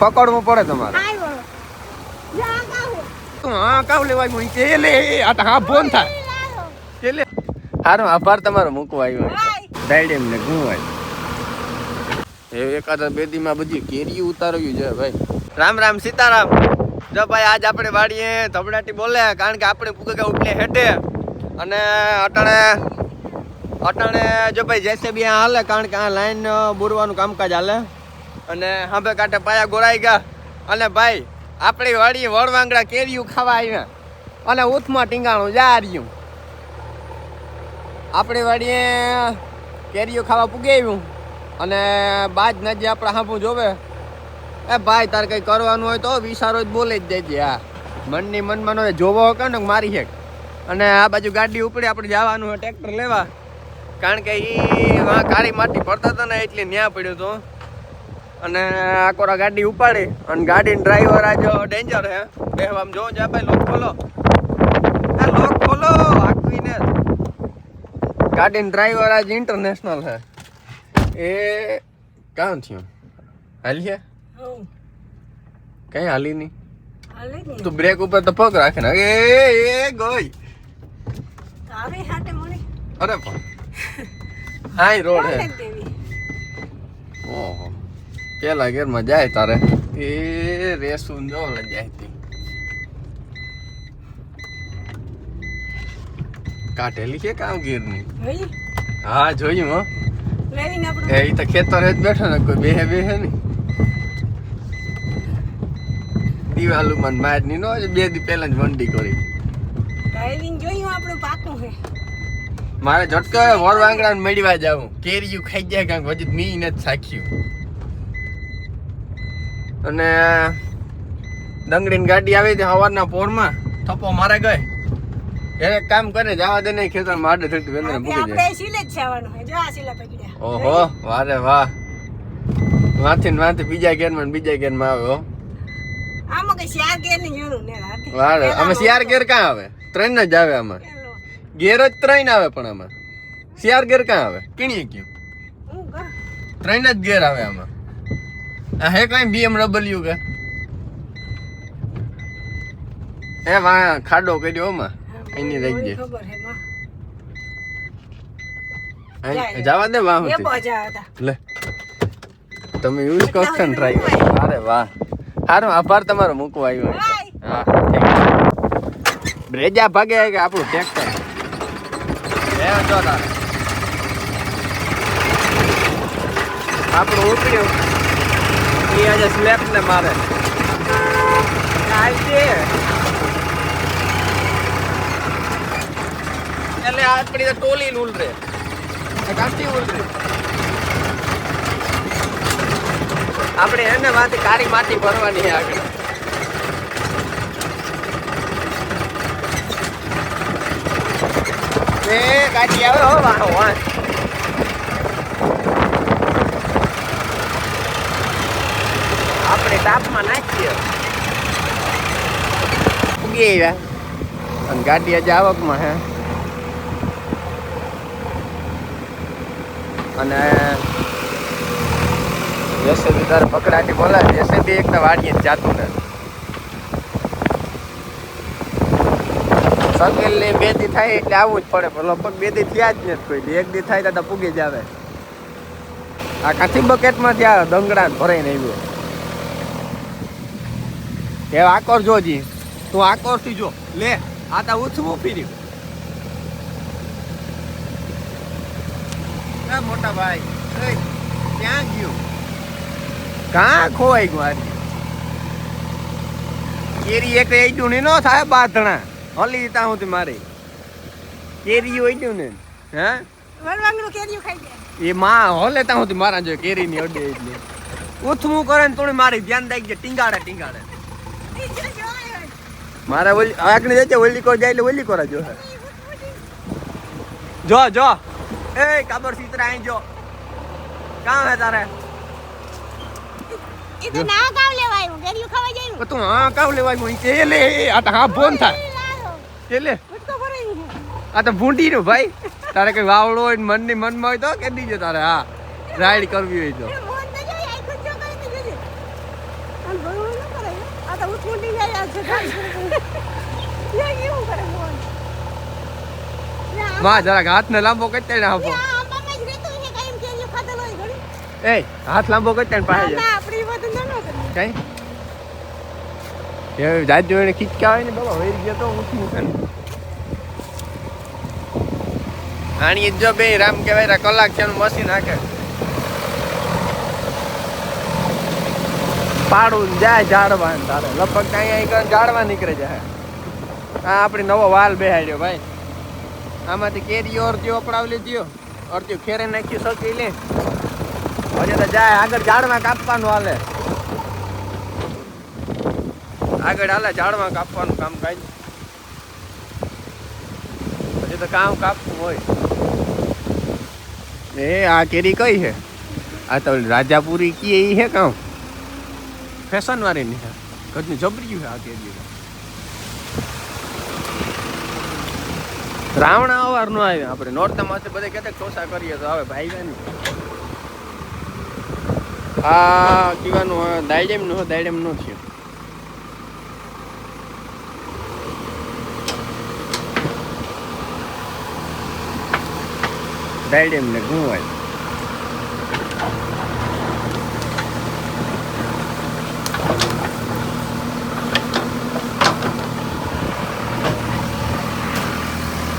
પકડવું પડે તમારે. હા કાવ લેવાય હું કે લે આ તો હા ફોન થાય કે લે. હારું આભાર તમારો મૂકવા આવ્યો ડાયડેમ ને ગુવાય એકાદા બેદીમાં બધી કેરી ઉતારવી છે ભાઈ. રામ રામ સીતારામ. જો ભાઈ આજ આપણે વાડીએ ધબડાટી બોલે કારણ કે આપણે પૂગા ઉપલે હેઠે અને અટાણે જો ભાઈ જેસીબી હાલે કારણ કે આ લાઈન બોરવાનું કામકાજ હાલે અને હાંભે કાંઠે પાયા ગોરાઈ ગયા અને ભાઈ આપણી વાડીએ વળવાંગડા કેરીયું ખાવા આવ્યા અને ઉથમાં ટીંગાણું જા રહ્યું. આપણી વાડીએ કેરીયું ખાવા પૂગી આવ્યું અને બાજ નજી આપણે હાંભું જોવે એ ભાઈ તારે કંઈ કરવાનું હોય તો વિચારો જ બોલે જ દેજે. હા મનની મનમાં જોવો કે ને મારી હેક અને આ બાજુ ગાડી ઉપડી આપણે જવાનું હોય ટ્રેક્ટર લેવા કારણ કે એ કાળી માટી પડતા હતા ને એટલે ન્યા પડ્યું હતું અને આકોરા ગાડી ઉપાડી અને ગાડીનો ડ્રાઈવર આજ ડેન્જર હે બેહવામ જો જા ભાઈ લોક ખોલો આકવીને ગાડીનો ડ્રાઈવર આજ ઇન્ટરનેશનલ હે એ કાં થયું હાલીએ કઈ હાલી નહીં તું બ્રેક ઉપર તો પગ રાખે ને એ ગઈ અરે પણ હાઈ રોડ હે ઓહો પેલા ઘેરમાં જાય તારે એ રેસું જો જાય તી કાઢેલી છે કામ ગીરની હા જોયું હો એ તો ખેતર જ બેઠો ને કોઈ બેહે નહીં દિવાલું માં માર ની નો 2 દી પહેલા જ વંડી કરી ડ્રાઇવિંગ જોયું આપણું પાકું છે. મારે ઝટકો વર વાંગડા મેળવા જાવું કેરીયું ખાઈ જાય કાંક વજત મી નથી સાખ્યું અને ડંગડીની ગાડી આવી હતી હવારના પોરમાં થપ્પો મારે ગઈ એને કામ કરે જવા દે નહીં ખેતર માડે થતી વેંદરે મૂકી જાય આપણે સિલે જ છાવાનું છે જો આ સિલા પકડ્યા ઓહો વારે વાહ વાથી ને વાથી બીજા ગેરમાં આવે હો આમાં કઈ શિયાર ગેર ની જરૂર ને રાતે વારે અમે શિયાર ગેર ક્યાં આવે 3 જ આવે આમાં ગેર જ 3 આવે પણ આમાં શિયાર ગેર ક્યાં આવે કીણીએ ક્યું 3 જ ગેર આવે આમાં આ હે કઈ BMW કે એ વા ખાડો કર્યો માં એની રહી ગઈ ખબર હે માં જવા દે વાહ એ પહોંચાતા લે તમે યુઝ કરશો ને ડ્રાઈવર અરે વાહ હારું આભાર તમારો મૂકવા આવ્યો હા બ્રેજા ભાગે કે આપણું ટ્રેક્ટર એ જો તારે આપણું ઉપડ્યું એ આજે સ્લેપ ને મારે એટલે આપણી ટોલી ઉલ રે કાંતી ઉલ રે આપણે એને વાતે કાળી માટી ભરવાની આગળ એ ગાડી આવે હો વાહ વાહ આપણે તાપમાં નાખીએ ઉગી આવ્યા અને ગાડી આજે આવકમાં હે અને જેસીબી તારે પકડાટી બોલાય જેસીબી એક તો વાડીએ જ જાતું ને સકેલ ને 2 દી થાય એટલે આવવું જ પડે પણ લગભગ 2 દી થયા જ નથી કોઈ 1 દી થાય તો પૂગી જ આવે આ કાથી બકેટમાં ત્યાં દંગડા ભરાઈને આવ્યો એ આકોર જોજી તું આકોર થી જો લે આ તા ઉછવું ફીર્યું એ મોટા ભાઈ ક્યાં ગયું કાં ખોવાઈ ગયું કેરી એક એડું ને નો થાય બાધણા હલી તા હું મારી કેરી એડું ને હે વળવાંગનું કેરીયું ખાઈ ગયા એ માં હોલે તા હું મારા જો કેરી ની અડે એટલે ઉથમું કરે ને થોડી મારી ધ્યાન દઈ ગઈ ટીંગાડે મારા ઓલી આગળ જજે ઓલી કોર જાય એટલે ઓલી કોરા જો જો એ કાબર સીતરા આઈ જો કામ હે તારે એ તો ના કાવ લેવાયું કેરીયું ખાવા જાયું તું હા કાવ લેવાયું કે લે આ તો હા ફોન થાય કે લે આ તો ભૂંડી નું ભાઈ તારે કઈ વાવડો હોય મનની મનમાં હોય તો કે દીજો તારે હા રાઈડ કરવી હોય તો અને ભણવું ન કરે આ તો ઉઠી જાય આ છે એવું કરે મોહન માં જરાક હાથને લાંબો કરતા ને આપો આંબામાં જ રહેતું છે કાયમ કેરીઓ ખાધેલો હોય ઘણી એ હાથ લાંબો કરતા ને પાસે ના આપણી વાત ન કરે કઈ એ જાજો એને ખીચકા હોય ને બાબા વહી ગયો તો ઉઠી મૂકે ને આણી જો બે રામ કહેવાય કલાક છે મશીન નાખે પાડું જાય ઝાડવા તારે લગભગ અહીંયા ઝાડવા નીકળે જાય આ આપણી નવો વાલ બેહાડ્યો ભાઈ આમાંથી કેરીઓ અડધ્યો અપડાવી લીધો અડધ્યો ખેરે નાખ્યું સકી લે હજી તો જાય આગળ ઝાડમાં કાપવાનું હાલે આગળ હાલે ઝાડમાં કાપવાનું કામ કાજ હજી તો કામ કાપવું હોય એ આ કેરી કઈ છે આ તો રાજાપુરી કી એ છે કામ ફેશન વાળી ની ઘરની જબરી છે આ કેરી રાવણા અવાર નો આવે આપણે નોરતામાંથી બધે કહેતા ચોસા કરીએ તો આવે ભાઈ ને આ કીવાનું દાયડેમ નો થયો દાયડેમ ને ગુવાય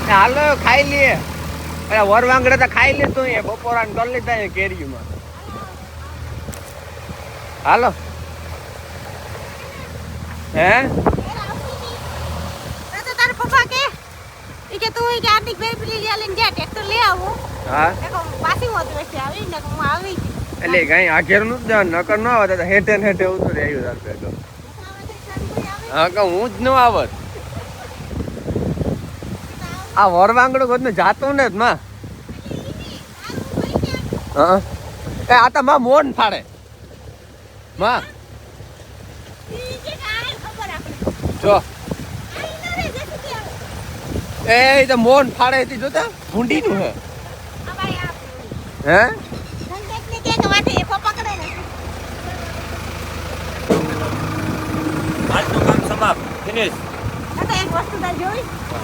હાલો ખાઈ લઈએ અરે વરવાંગડે તો ખાઈ લીધું એ બપોરાને કરી લીધા એ કેરીમાં હાલો હે તો તાર પપ્પા કે તું કે આર્થિક ભાઈ પેલી લઈને જા ટ્રેક્ટર લઈ આવો હા પાછી હોત વેચી આવી ને હું આવી એટલે કઈ આ ઘેર નું જ જવાનું નકર ન આવત હેઠે ને હેઠે ઉતરી આવ્યું તાર ભેગો હા કે હું જ ન આવત આ વરવાંગડું બધું જાતું ને જ માં હા એ આ તો માં મોન ફાડે માં જો એ તો મોન ફાડે હતી જોતા ભૂંડી નું હે હે આજનું કામ સમાપ્ત ફિનિશ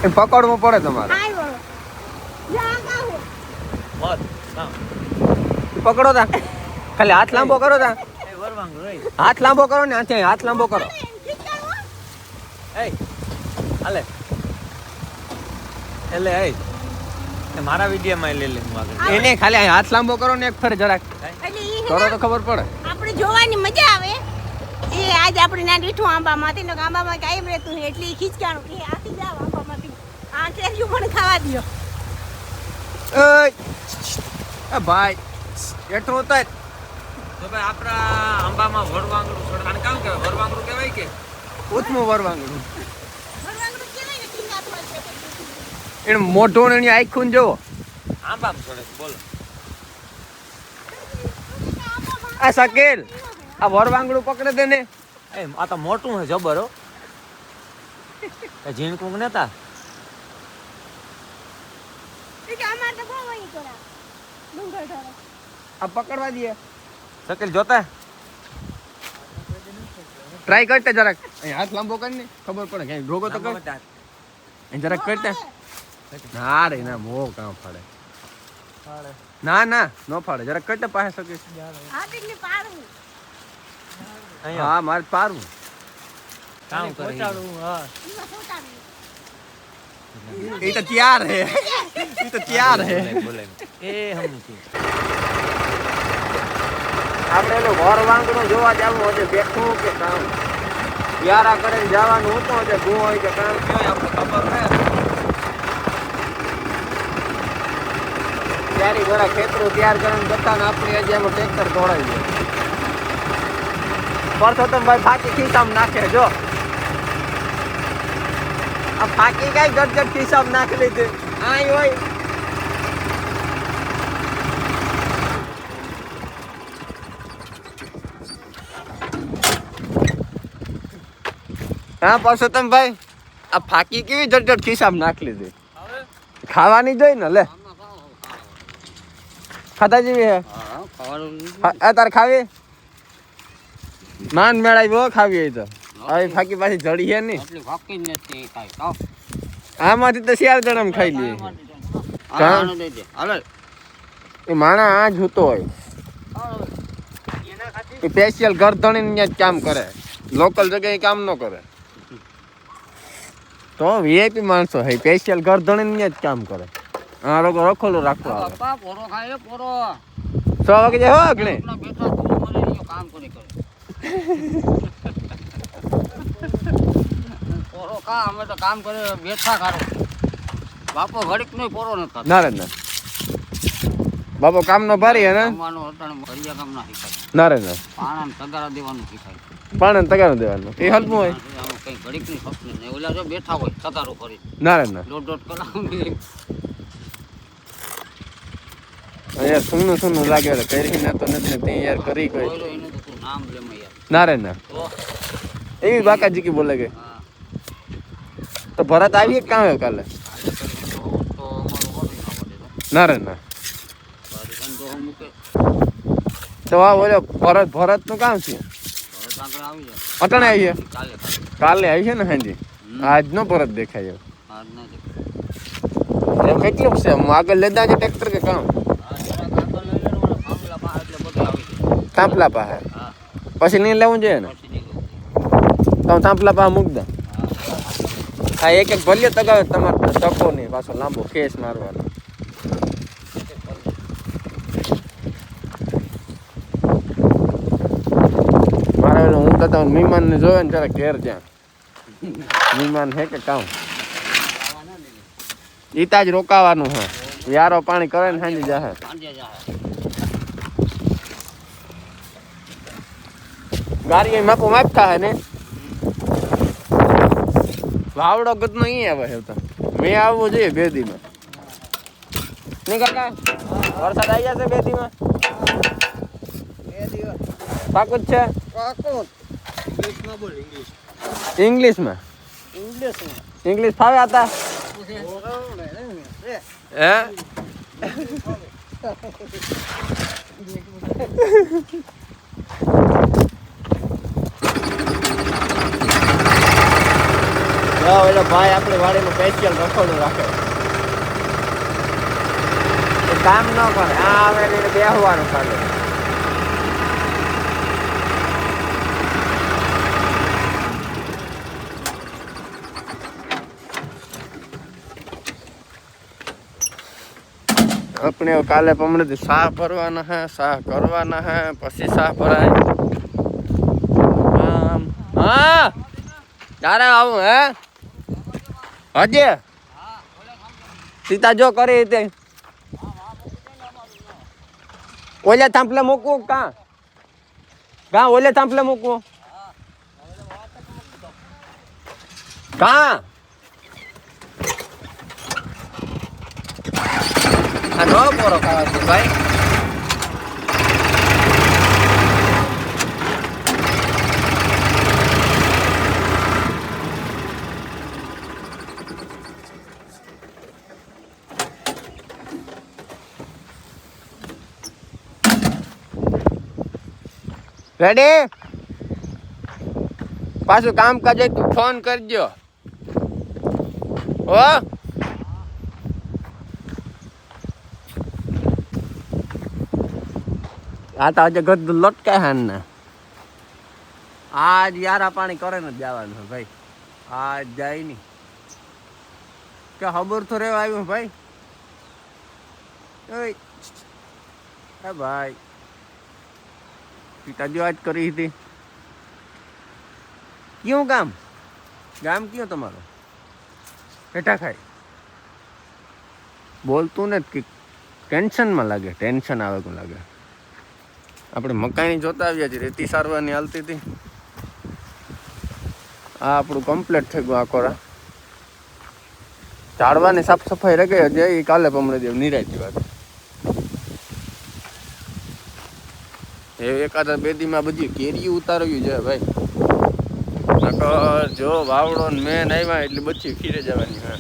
એ પકડવું પડે તમારે મત કામ પકડો તા ખાલી હાથ લાંબો કરો તા એ વરવાંગ રહી હાથ લાંબો કરો ને હાથ લાંબો કરો એ હાલે એટલે એ મારા વિડીયોમાં લઈ લે હું આગળ એને ખાલી હાથ લાંબો કરો ને એક ફેર જરાક કરો તો ખબર પડે આપણે જોવાની મજા આવે એ આજ આપણે ના દીઠું આંબામાંથી ને આંબામાં કાયમ રહેતું છે એટલે ખીચકાણું કે આખી જાવ આંબામાંથી આ કેરીઓ પણ ખાવા દ્યો એ ભાઈ એટલું ઉતાર તો ભાઈ આપણા આંબામાં વરવાંગડું છોડવાનું કામ કહેવાય વરવાંગડું કહેવાય કે ઉથમું વરવાંગડું ભરવાંગડું કહેવાય ને ટીંગાતું છે એને મોઢું ને એની આંખું ને જોવો આંબામાં છોડે છે, બોલો આ સકેલ આ વરવાંગડું પકડે દે ને એ આ તો મોટું છે જબર હો એ ઝીણકું નતા કે આમાં તો બહુ વહી કરા ડુંગર ઢાળે આ પકડવા દે સકેલ જોતા ટ્રાય કરતા જરાક અહીં હાથ લાંબો કરીને ખબર પડે કે રોગો તો કર અહીં જરાક કરતા ના રે ના બહુ કામ ફાડે ના ના નો ફાડે જરાક કરતા પાસે શકે હા એટલે પાડવું હા મારે પારવું કામ કરે એમાં સોટાડવું એ તો તૈયાર હે એ તો તૈયાર હે બોલે એ સમજી આપણે એનું વરવાંગડું જોવા જવું હશે બેઠું કે કામ યારા કરીને જવાનું હતું હશે ગું હોય કે કામ કયો આપણે ખબર હે ત્યારે જરા ખેતરું તૈયાર કરીને જતા ને આપણી હજી એમાં ટ્રેક્ટર દોડાવી દે પરસોત્તમભાઈ ફાકી ખીસામાં નાખે જો આ ફાકી કઈ ગટગટ ખીસામાં નાખી લીધી આય હોય હા પરસોત્તમભાઈ આ ફાકી કેવી જટજટ ખીસામાં નાખી લીધી ખાવાની જોઈ ને લે ખાતા જેવી હે આ તાર ખાવી માન મેળાવી બહુ ખાવી હોય તો હવે ફાકી પાછી જડી છે નહીં એટલી ફાકી જ નથી કાંઈ કાવ આમાંથી તો શિયાળ જણમ ખાઈ લઈએ આને દઈ દે હાલો એ માણા આ જ હોતો હોય એ સ્પેશિયલ ઘર ધણીને ત્યાં જ કામ કરે લોકલ જગ્યાએ કામ ન કરે તો વીઆઈપી માણસો હે સ્પેશિયલ ઘર ધણીને ત્યાં જ કામ કરે આ લોકો રખોલું રાખવા આવે બાપા પોરો ખાય પોરો 6 વાગે જાય હો આગળ આપણા બેઠા તું મને અહીંયા કામ કરી કરે પોરો કા અમે તો કામ કરે બેઠા ખારો બાપો ઘડીક નો પોરો ન ખાતો ના રે ના બાપો કામ નો ભારી હે ને અમાનો અટાણે ભરિયા કામ ના શીખાય ના રે ના પાણાને તગારા દેવાનું શીખાય પાણી તગારો દેવાનો એ હલવું હોય આમાં કઈ ઘડીક ની ખપ નહીં ઓલા જો બેઠા હોય તગારો કરી ના રે ના દોઢ કલાક યાર સુનું સુનું લાગે કરી ના તો નથી તે યાર કરી કોઈ બોલો એનું તો તું નામ લે મે યાર ના રે ના તો એવી બાકાજી કી બોલે કે હા તો ભરત આવીએ કાં આવ્યો કાલે તો અમારો હોડી ના પડે તો ના રે ના બારી કંદો હમ મૂકે તો આ બોલો ભરત નું કામ છે હવે આગળ આવી જાય અટણે આવીએ કાલે કાલે આવી છે ને હાજી આજ નો ભરત દેખાય આજ ના દે એમ કેટલું છે આગળ લેતા છે ટ્રેક્ટર કે કામ હા જરા કાકા લઈ લેવાનો ફામલા બહાર એટલે બધું આવી જાય તાંપલા પાસે હા પછી નહીં લેવું જોઈએ ને પછી નીકળો તમે તાંપલા પાસે મૂક દો હા એક એક ભલ્યો તગાવે તમારે ટકો નહીં પાછો લાંબો કેસ મારવાનો મારે હું તો મહેમાન ને જોવે ને જરા ઘેર જ્યાં મહેમાન હે કે કામ ઈતા જ રોકાવાનું હે યારો પાણી કરે ને સાંજે જાહે સાંજે જાય ગાડી માપો માપ થાય ને વાવડો ગત નો અહીં આવે છે તો મેં આવવું જોઈએ બેદીમાં નહીં કાકા વરસાદ આવી જશે બેદીમાં પાકું જ છે ઇંગ્લિશમાં ઇંગ્લિશ ફાવે હતા હે ઓલો ભાઈ આપણી વાડીમાં સ્પેશિયલ રખોડું રાખે એ કામ ન કરે આ આવે ને એને બેહવાનું ખાલી આપણે કાલે પમણે શાહ ભરવાના હે શાહ કરવાના હે પછી શાહ ભરાય હા ક્યારે આવું હે હજે સીતા જો કરી તે ઓલે થાંપલે મૂકવું કાં ઓલે થાંપલે મૂકવું કાં આ નો પોરો ખાવા છે ભાઈ રેડી પાછું કામ કાજ તું ફોન કરજો હો આ તો આજે ગદ લટકાય હાન ને આજ યારા પાણી કરે ને જવાનું ભાઈ આજ જાય નહીં કે ખબર તો રેવા આવ્યું ભાઈ ઓય ભાઈ પિતાજી આજ કરી હતી ક્યું ગામ ક્યું તમારું હેઠા ખાય બોલતું ને કે ટેન્શનમાં લાગે ટેન્શન આવે કોણ લાગે આપણે મકાઈની જોતા આવ્યા છીએ રેતી સારવાની હાલતી હતી આ આપણું કમ્પ્લીટ થઈ ગયું આકોરા ઝાડવાની સાફ સફાઈ રહી ગઈ હજી એ કાલે પમણે દેવ નિરાયતી વાત એ એકાદા બેદીમાં બધી કેરી ઉતારવી છે ભાઈ નકર જો વાવડો ને મેન આવ્યા એટલે બધી ખીરે જવાની હા